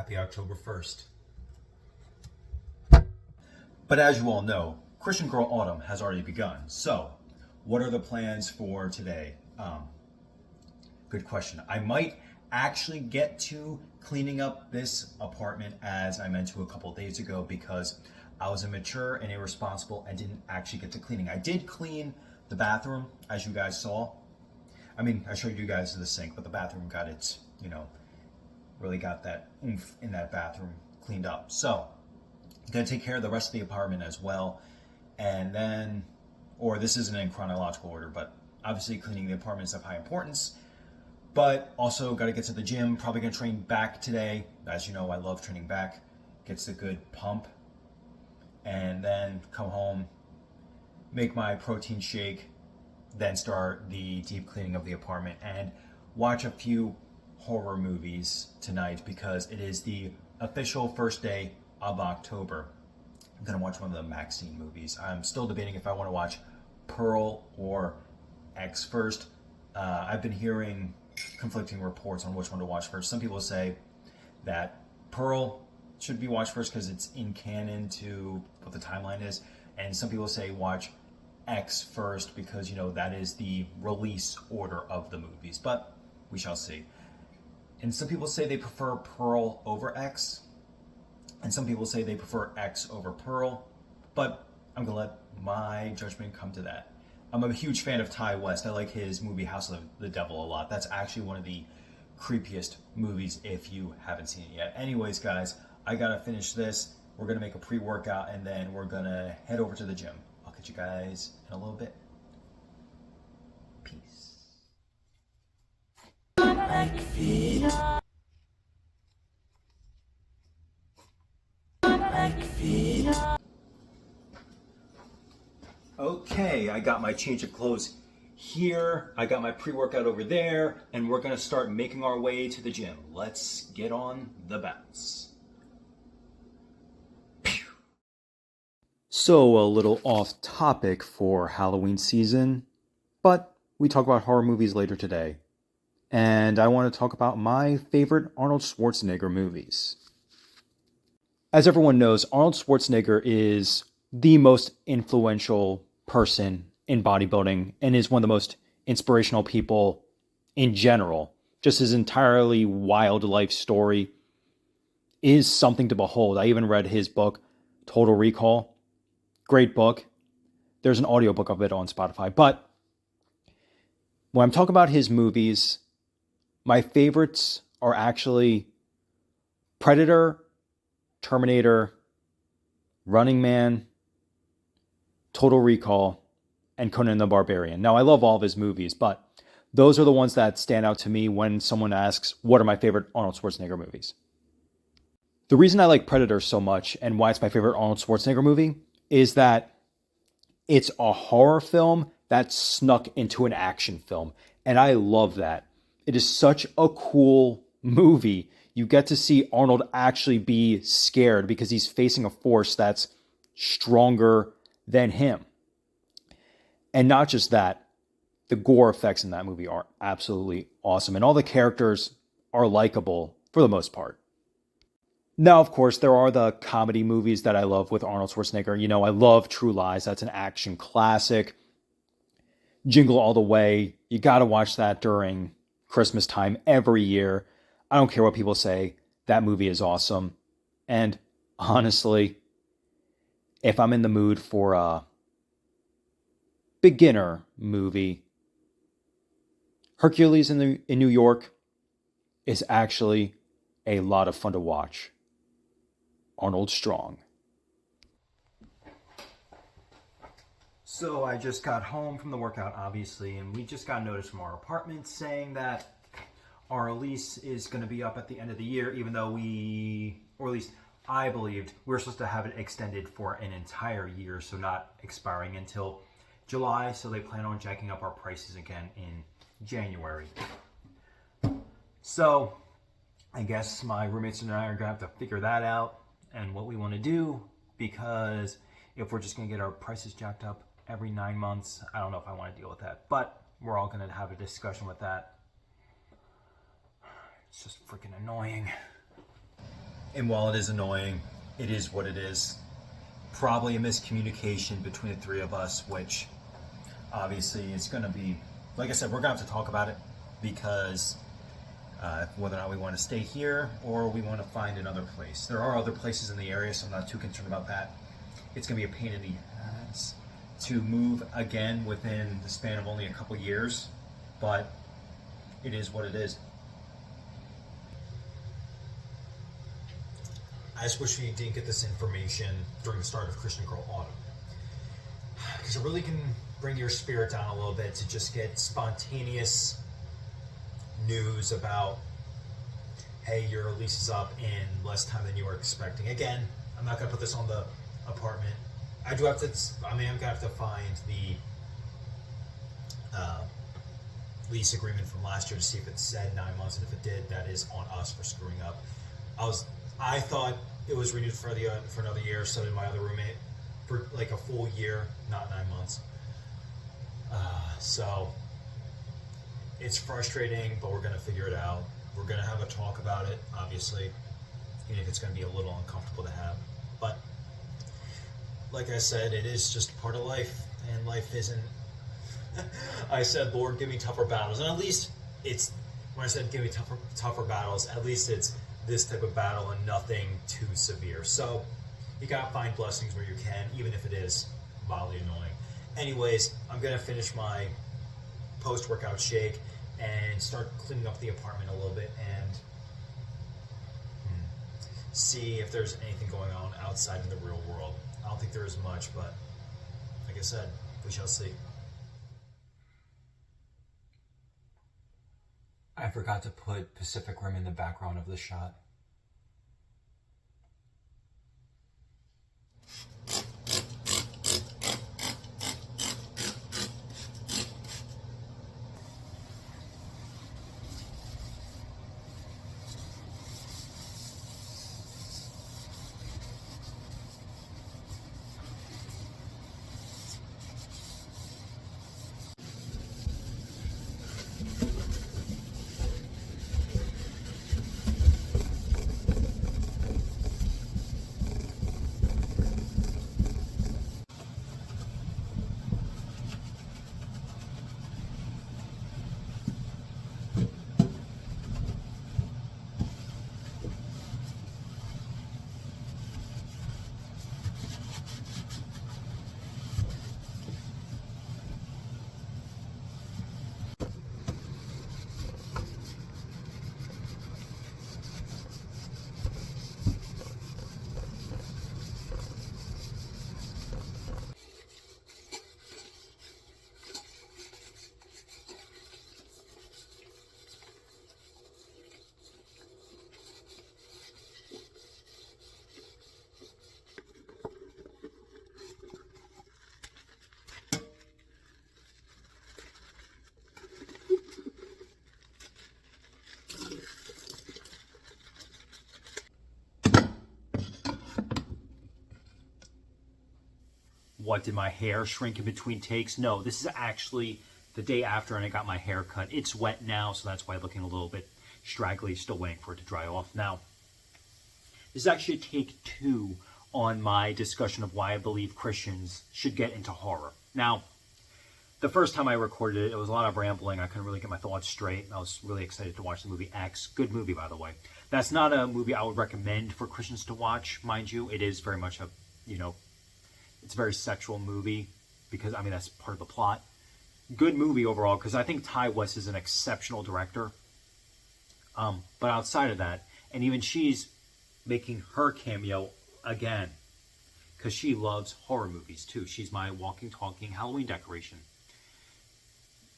Happy October 1st. But as you all know, Christian Girl Autumn has already begun. So, what are the plans for today? Good question. I might actually get to cleaning up this apartment as I meant to a couple days ago because I was immature and irresponsible and didn't actually get to cleaning. I did clean the bathroom, as you guys saw. I mean, I showed you guys the sink, but the bathroom got its, really got that oomph in that bathroom cleaned up. So, I'm gonna take care of the rest of the apartment as well. And then, or this isn't in chronological order, but obviously cleaning the apartment is of high importance. But also got to get to the gym. Probably going to train back today. As you know, I love training back. Gets a good pump. And then come home, make my protein shake, then start the deep cleaning of the apartment and watch a few horror movies tonight because it is the official first day of October. I'm going to watch one of the Maxine movies. I'm still debating if I want to watch Pearl or X first. I've been hearing conflicting reports on which one to watch first. Some people say that Pearl should be watched first because it's in canon to what the timeline is, and some people say watch X first because that is the release order of the movies, but we shall see. And some people say they prefer Pearl over X, and some people say they prefer X over Pearl, but I'm gonna let my judgment come to that. I'm a huge fan of Ty West. I like his movie House of the Devil a lot. That's actually one of the creepiest movies if you haven't seen it yet. Anyways, guys, I gotta finish this. We're gonna make a pre-workout and then we're gonna head over to the gym. I'll catch you guys in a little bit. Peace. Like feet. Like feet. Okay, I got my change of clothes here. I got my pre-workout over there, and we're gonna start making our way to the gym. Let's get on the bounce. So, a little off topic for Halloween season, but we talk about horror movies later today. And I want to talk about my favorite Arnold Schwarzenegger movies. As everyone knows, Arnold Schwarzenegger is the most influential person in bodybuilding and is one of the most inspirational people in general. Just his entirely wild life story is something to behold. I even read his book, Total Recall. Great book. There's an audiobook of it on Spotify. But when I'm talking about his movies, my favorites are actually Predator, Terminator, Running Man, Total Recall, and Conan the Barbarian. Now, I love all of his movies, but those are the ones that stand out to me when someone asks, what are my favorite Arnold Schwarzenegger movies? The reason I like Predator so much and why it's my favorite Arnold Schwarzenegger movie is that it's a horror film that snuck into an action film. And I love that. It is such a cool movie. You get to see Arnold actually be scared because he's facing a force that's stronger than him. And not just that, the gore effects in that movie are absolutely awesome. And all the characters are likable for the most part. Now, of course, there are the comedy movies that I love with Arnold Schwarzenegger. I love True Lies. That's an action classic. Jingle All the Way. You got to watch that during Christmas time every year. I don't care what people say. That movie is awesome. And honestly, if I'm in the mood for a beginner movie, Hercules in New York is actually a lot of fun to watch. Arnold Strong. So I just got home from the workout, obviously, and we just got notice from our apartment saying that our lease is going to be up at the end of the year, even though or at least I believed we were supposed to have it extended for an entire year, so not expiring until July. So they plan on jacking up our prices again in January. So I guess my roommates and I are going to have to figure that out and what we want to do, because if we're just going to get our prices jacked up every 9 months, I don't know if I want to deal with that. But we're all going to have a discussion with that. It's just freaking annoying. And while it is annoying, it is what it is. Probably a miscommunication between the three of us, which obviously is going to be, like I said, we're going to have to talk about it because whether or not we want to stay here or we want to find another place. There are other places in the area, so I'm not too concerned about that. It's going to be a pain in the ass to move again within the span of only a couple years, but it is what it is. I just wish we didn't get this information during the start of Christian Girl Autumn, because it really can bring your spirit down a little bit to just get spontaneous news about, hey, your lease is up in less time than you were expecting. Again, I'm not going to put this on the apartment. I'm going to have to find the lease agreement from last year to see if it said 9 months, and if it did, that is on us for screwing up. I thought it was renewed for another year, so did my other roommate, for like a full year, not 9 months. So it's frustrating, but we're going to figure it out. We're going to have a talk about it, obviously, even if it's going to be a little uncomfortable to have. But like I said, it is just part of life, and life isn't. I said, Lord, give me tougher battles, and at least it's, when I said give me tougher battles, at least it's this type of battle and nothing too severe. So you gotta find blessings where you can, even if it is mildly annoying. Anyways, I'm gonna finish my post-workout shake and start cleaning up the apartment a little bit and see if there's anything going on outside in the real world. I don't think there is much, but like I said, we shall see. I forgot to put Pacific Rim in the background of the shot. What, did my hair shrink in between takes? No, this is actually the day after and I got my hair cut. It's wet now, so that's why I'm looking a little bit straggly, still waiting for it to dry off. Now, this is actually take 2 on my discussion of why I believe Christians should get into horror. Now, the first time I recorded it, it was a lot of rambling. I couldn't really get my thoughts straight. I was really excited to watch the movie X. Good movie, by the way. That's not a movie I would recommend for Christians to watch, mind you. It is very much a, it's a very sexual movie because, that's part of the plot. Good movie overall because I think Ty West is an exceptional director. But outside of that, and even she's making her cameo again because she loves horror movies too. She's my walking, talking Halloween decoration.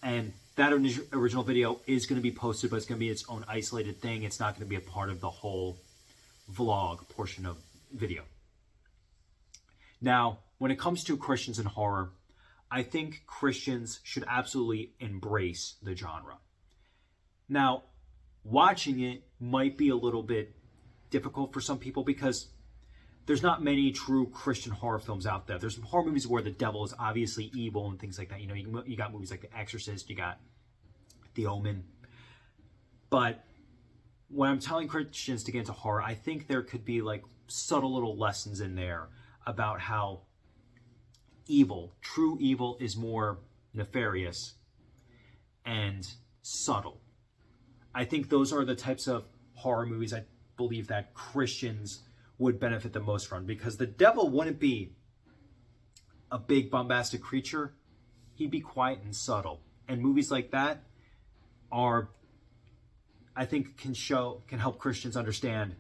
And that original video is going to be posted, but it's going to be its own isolated thing. It's not going to be a part of the whole vlog portion of video. Now, when it comes to Christians and horror, I think Christians should absolutely embrace the genre. Now, watching it might be a little bit difficult for some people because there's not many true Christian horror films out there. There's some horror movies where the devil is obviously evil and things like that. You got movies like The Exorcist, you got The Omen. But when I'm telling Christians to get into horror, I think there could be like subtle little lessons in there about how evil, true evil, is more nefarious and subtle. I think those are the types of horror movies I believe that Christians would benefit the most from, because the devil wouldn't be a big bombastic creature. He'd be quiet and subtle. And movies like that are, I think, can help Christians understand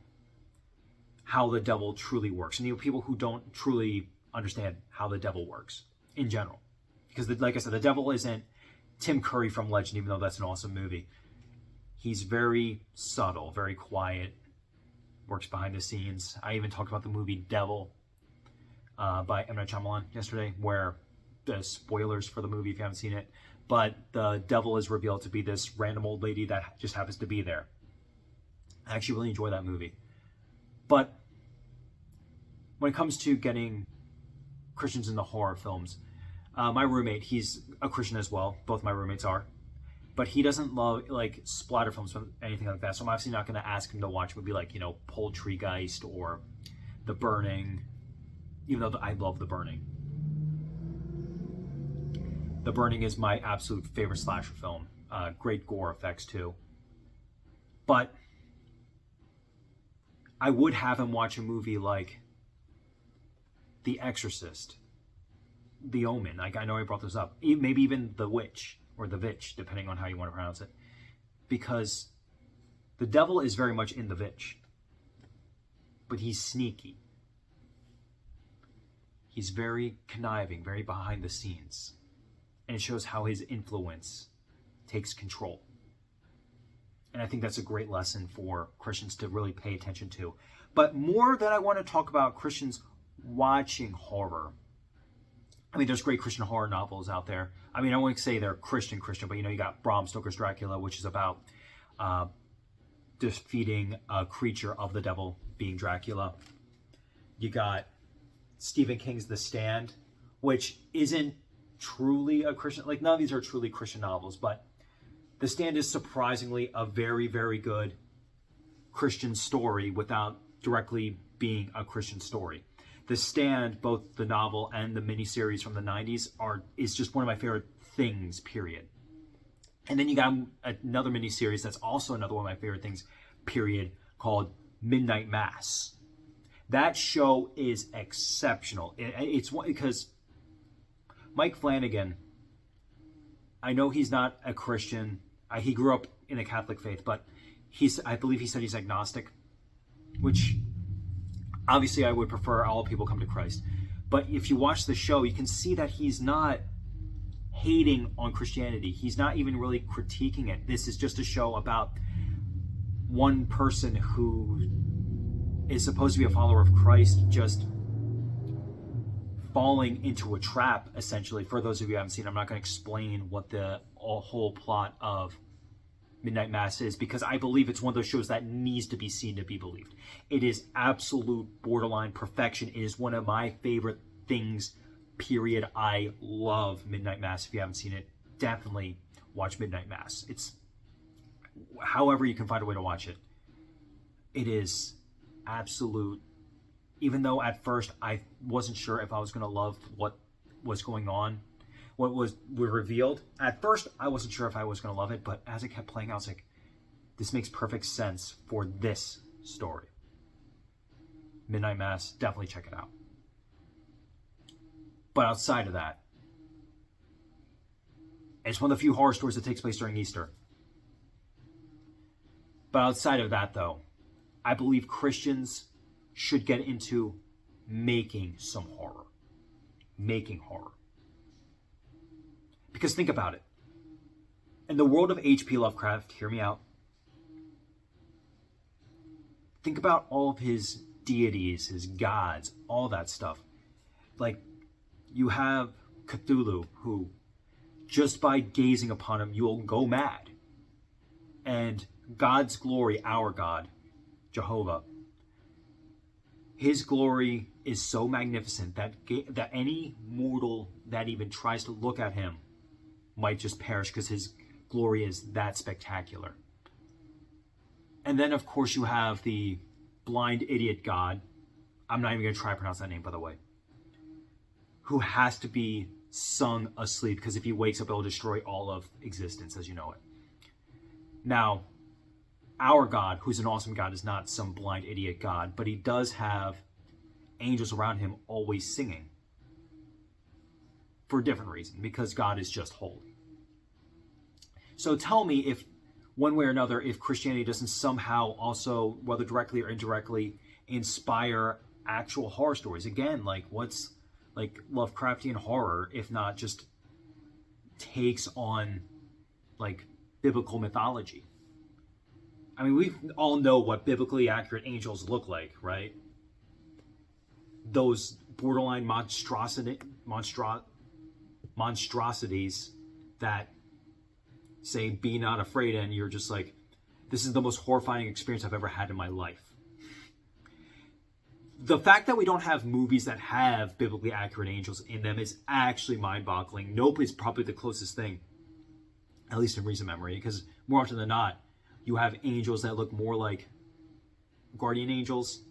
how the devil truly works. And people who don't truly understand how the devil works in general. Because like I said, the devil isn't Tim Curry from Legend, even though that's an awesome movie. He's very subtle, very quiet, works behind the scenes. I even talked about the movie Devil by M. Night Shyamalan yesterday, where the spoilers for the movie if you haven't seen it, but the devil is revealed to be this random old lady that just happens to be there. I actually really enjoy that movie. But when it comes to getting Christians into horror films, my roommate, he's a Christian as well. Both my roommates are. But he doesn't love like splatter films or anything like that. So I'm obviously not going to ask him to watch a movie like, Poultrygeist or The Burning, even though I love The Burning. The Burning is my absolute favorite slasher film. Great gore effects too. But I would have him watch a movie like The Exorcist, The Omen. Like, I know I brought this up. Maybe even The Witch or The Vitch, depending on how you want to pronounce it. Because the devil is very much in The Vitch. But he's sneaky. He's very conniving, very behind the scenes. And it shows how his influence takes control. And I think that's a great lesson for Christians to really pay attention to. But more than I want to talk about Christians watching horror, I mean, there's great Christian horror novels out there. I mean, I wouldn't say they're Christian, but you got Bram Stoker's Dracula, which is about defeating a creature of the devil, being Dracula. You got Stephen King's The Stand, which isn't truly a Christian, like none of these are truly Christian novels, but The Stand is surprisingly a very, very good Christian story without directly being a Christian story. The Stand, both the novel and the miniseries from the 90s, is just one of my favorite things, period. And then you got another miniseries that's also another one of my favorite things, period, called Midnight Mass. That show is exceptional. It's because Mike Flanagan, I know he's not a Christian. He grew up in a Catholic faith, but I believe he said he's agnostic, which obviously I would prefer all people come to Christ. But if you watch the show, you can see that he's not hating on Christianity. He's not even really critiquing it. This is just a show about one person who is supposed to be a follower of Christ just falling into a trap, essentially. For those of you who haven't seen it, I'm not going to explain what the whole plot of Midnight Mass is, because I believe it's one of those shows that needs to be seen to be believed. It is absolute borderline perfection. It is one of my favorite things, period. I love Midnight Mass. If you haven't seen it, definitely watch Midnight Mass. It's however you can find a way to watch it. It is absolute. Even though at first I wasn't sure if I was going to love what was going on, what was revealed. At first, I wasn't sure if I was going to love it, but as it kept playing out, I was like, this makes perfect sense for this story. Midnight Mass, definitely check it out. But outside of that, it's one of the few horror stories that takes place during Easter. But outside of that, though, I believe Christians should get into making some horror. Making horror. Because think about it. In the world of H.P. Lovecraft, hear me out. Think about all of his deities, his gods, all that stuff. Like, you have Cthulhu, who just by gazing upon him, you'll go mad. And God's glory, our God, Jehovah, his glory is so magnificent that any mortal that even tries to look at him might just perish, because his glory is that spectacular. And then, of course, you have the blind idiot god. I'm not even going to try to pronounce that name, by the way. Who has to be sung asleep, because if he wakes up, it'll destroy all of existence as you know it. Now, our God, who's an awesome God, is not some blind idiot God, but he does have angels around him always singing. For a different reason, because God is just holy. So tell me if, one way or another, if Christianity doesn't somehow also, whether directly or indirectly, inspire actual horror stories. Again, like what's like Lovecraftian horror, if not just takes on like biblical mythology. I mean, we all know what biblically accurate angels look like, right? Those borderline monstrosities that say, be not afraid, and you're just like, this is the most horrifying experience I've ever had in my life. The fact that we don't have movies that have biblically accurate angels in them is actually mind-boggling. Nope is probably the closest thing, at least in recent memory, because more often than not, you have angels that look more like guardian angels,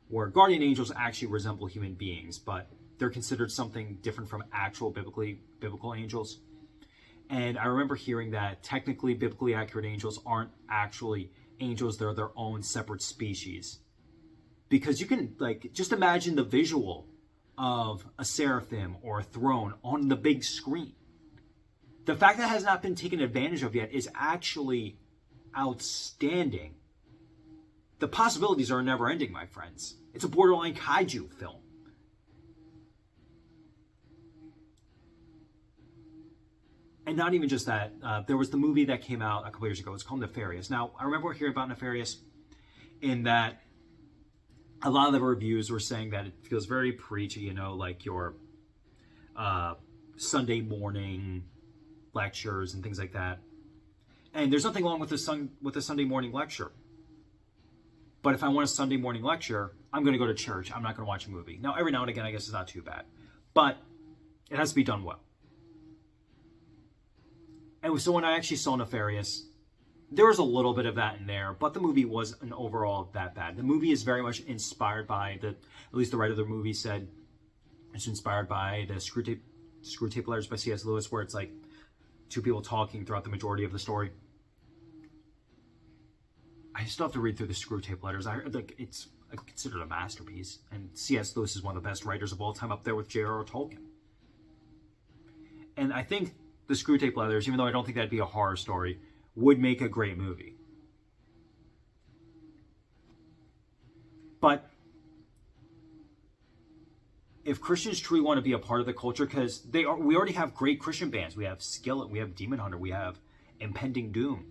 where guardian angels actually resemble human beings, but they're considered something different from actual biblical angels. And I remember hearing that technically biblically accurate angels aren't actually angels, they're their own separate species. Because you can, like, just imagine the visual of a seraphim or a throne on the big screen. The fact that it has not been taken advantage of yet is actually outstanding. The possibilities are never ending, my friends. It's a borderline kaiju film. And not even just that, there was the movie that came out a couple years ago. It's called Nefarious. Now, I remember hearing about Nefarious in that a lot of the reviews were saying that it feels very preachy, you know, like your Sunday morning lectures and things like that. And there's nothing wrong with a Sunday morning lecture. But if I want a Sunday morning lecture, I'm going to go to church. I'm not going to watch a movie. Now, every now and again, I guess it's not too bad. But it has to be done well. And so when I actually saw Nefarious, there was a little bit of that in there, but the movie wasn't overall that bad. The movie is very much inspired by at least the writer of the movie said, it's inspired by the Screw Tape Letters by C.S. Lewis, where it's like two people talking throughout the majority of the story. I still have to read through the Screw Tape Letters. It's considered a masterpiece, and C.S. Lewis is one of the best writers of all time, up there with J.R.R. Tolkien. And I think the Screw Tape Letters, even though I don't think that'd be a horror story, would make a great movie. But if Christians truly want to be a part of the culture, because we already have great Christian bands. We have Skillet, we have Demon Hunter, we have Impending Doom.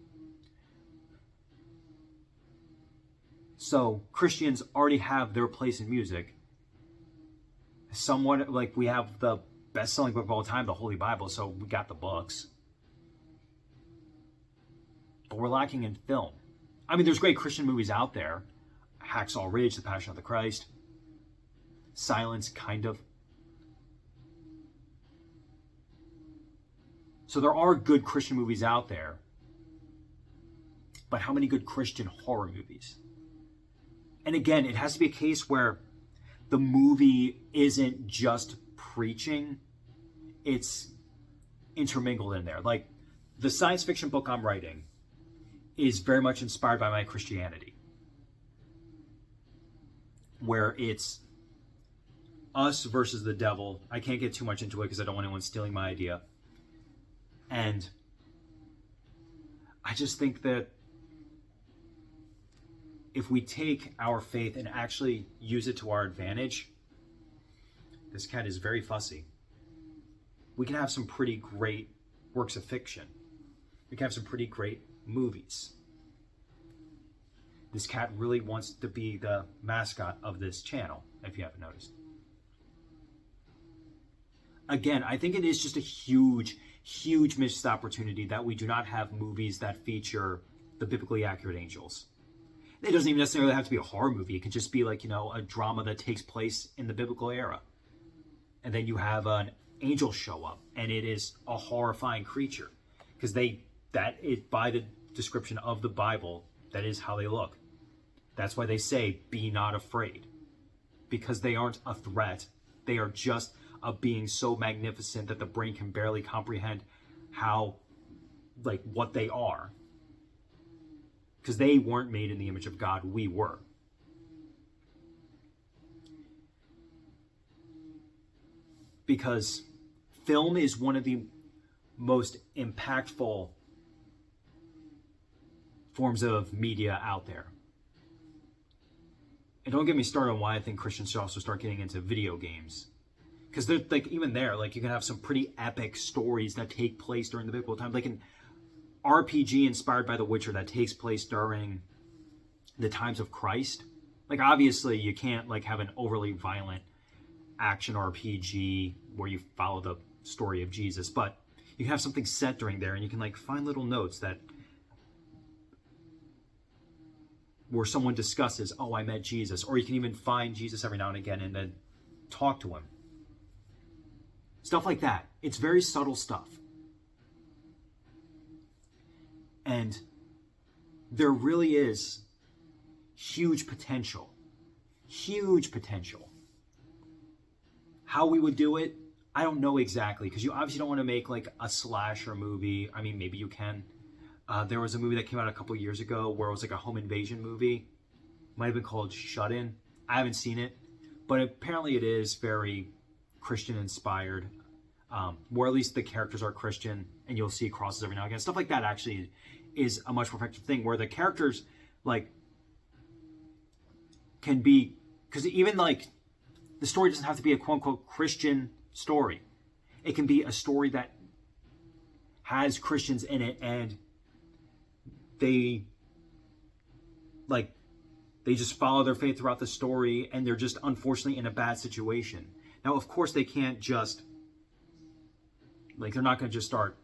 So Christians already have their place in music. Somewhat like we have the best-selling book of all time, the Holy Bible, so we got the books. But we're lacking in film. I mean, there's great Christian movies out there. Hacksaw Ridge, The Passion of the Christ. Silence, kind of. So there are good Christian movies out there. But how many good Christian horror movies? And again, it has to be a case where the movie isn't just preaching, it's intermingled in there. Like, the science fiction book I'm writing is very much inspired by my Christianity, where it's us versus the devil. I can't get too much into it because I don't want anyone stealing my idea. And I just think that if we take our faith and actually use it to our advantage, this cat is very fussy. We can have some pretty great works of fiction. We can have some pretty great movies. This cat really wants to be the mascot of this channel, if you haven't noticed. Again, I think it is just a huge, huge missed opportunity that we do not have movies that feature the biblically accurate angels. It doesn't even necessarily have to be a horror movie. It could just be like, a drama that takes place in the biblical era. And then you have an angel show up, and it is a horrifying creature. Because by the description of the Bible, That is how they look. That's why they say, be not afraid. Because they aren't a threat. They are just a being so magnificent that the brain can barely comprehend how, like, what they are. Because they weren't made in the image of God, we were. Because film is one of the most impactful forms of media out there. And don't get me started on why I think Christians should also start getting into video games. Because they're like, even there, like, you can have some pretty epic stories that take place during the biblical time. Like an RPG inspired by The Witcher that takes place during the times of Christ. Like, obviously, you can't like have an overly violent action RPG where you follow the story of Jesus, but you can have something set during there, and you can like find little notes that where someone discusses, oh, I met Jesus, or you can even find Jesus every now and again and then talk to him. Stuff like that. It's very subtle stuff. And there really is huge potential. Huge potential. How we would do it, I don't know exactly, because you obviously don't want to make like a slasher movie. I mean, maybe you can. There was a movie that came out a couple years ago where it was like a home invasion movie. Might have been called Shut In. I haven't seen it, but apparently it is very Christian inspired, where at least the characters are Christian, and you'll see crosses every now and again. Stuff like that actually is a much more effective thing, where the characters like can be, because even like the story doesn't have to be a quote unquote Christian story. It can be a story that has Christians in it, and they just follow their faith throughout the story, and they're just unfortunately in a bad situation. Now, of course, they can't just, like, they're not going to just start,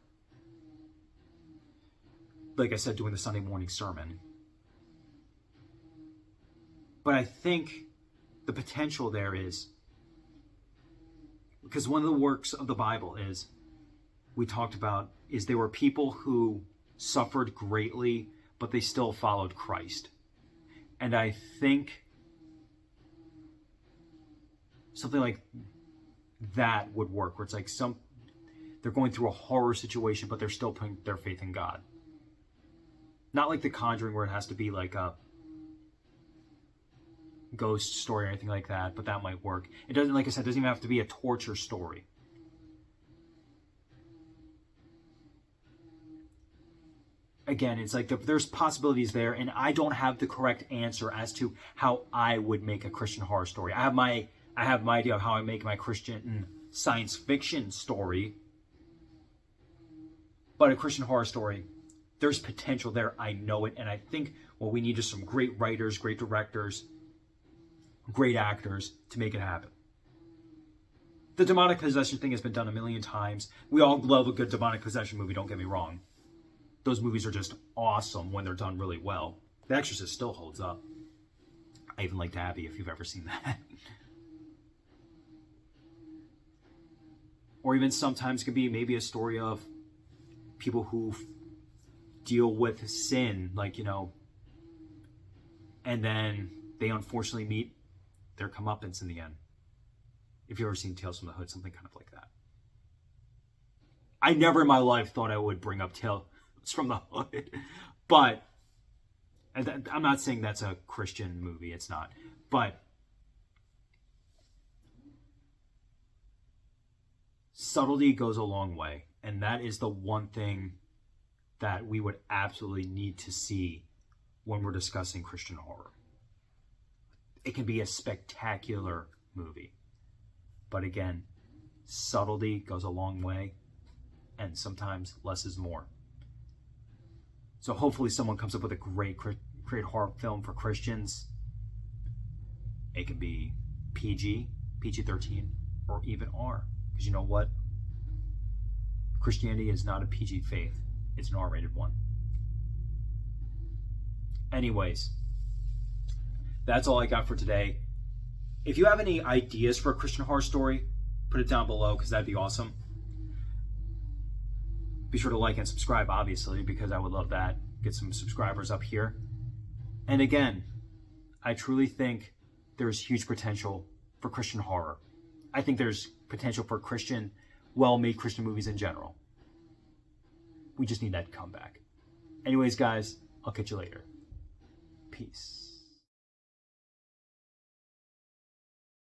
like I said, doing the Sunday morning sermon. But I think the potential there is, because one of the works of the Bible is, we talked about, is there were people who suffered greatly, but they still followed Christ. And I think something like that would work, where it's like they're going through a horror situation, but they're still putting their faith in God. Not like The Conjuring, where it has to be like a ghost story or anything like that, but that might work. It doesn't, like I said, it doesn't even have to be a torture story. Again, it's like there's possibilities there, and I don't have the correct answer as to how I would make a Christian horror story. I have my idea of how I make my Christian science fiction story, but a Christian horror story, there's potential there. I know it, and I think what we need is some great writers, great directors, great actors to make it happen. The demonic possession thing has been done a million times. We all love a good demonic possession movie, don't get me wrong. Those movies are just awesome when they're done really well. The Exorcist still holds up. I even liked Abby, if you've ever seen that. Or even sometimes it can be maybe a story of people who deal with sin, like, you know, and then they unfortunately meet their comeuppance in the end. If you've ever seen Tales from the Hood, something kind of like that. I never in my life thought I would bring up Tales from the Hood, but I'm not saying that's a Christian movie, it's not, but subtlety goes a long way, and that is the one thing that we would absolutely need to see when we're discussing Christian horror. It can be a spectacular movie, but again, subtlety goes a long way, and sometimes less is more. So hopefully someone comes up with a great horror film for Christians. It can be PG, PG-13, or even R. Because you know what? Christianity is not a PG faith. It's an R-rated one. Anyways, that's all I got for today. If you have any ideas for a Christian horror story, put it down below, because that'd be awesome. Be sure to like and subscribe, obviously, because I would love that. Get some subscribers up here. And again, I truly think there's huge potential for Christian horror. I think there's potential for Christian, well-made Christian movies in general. We just need that comeback. Anyways, guys, I'll catch you later. Peace.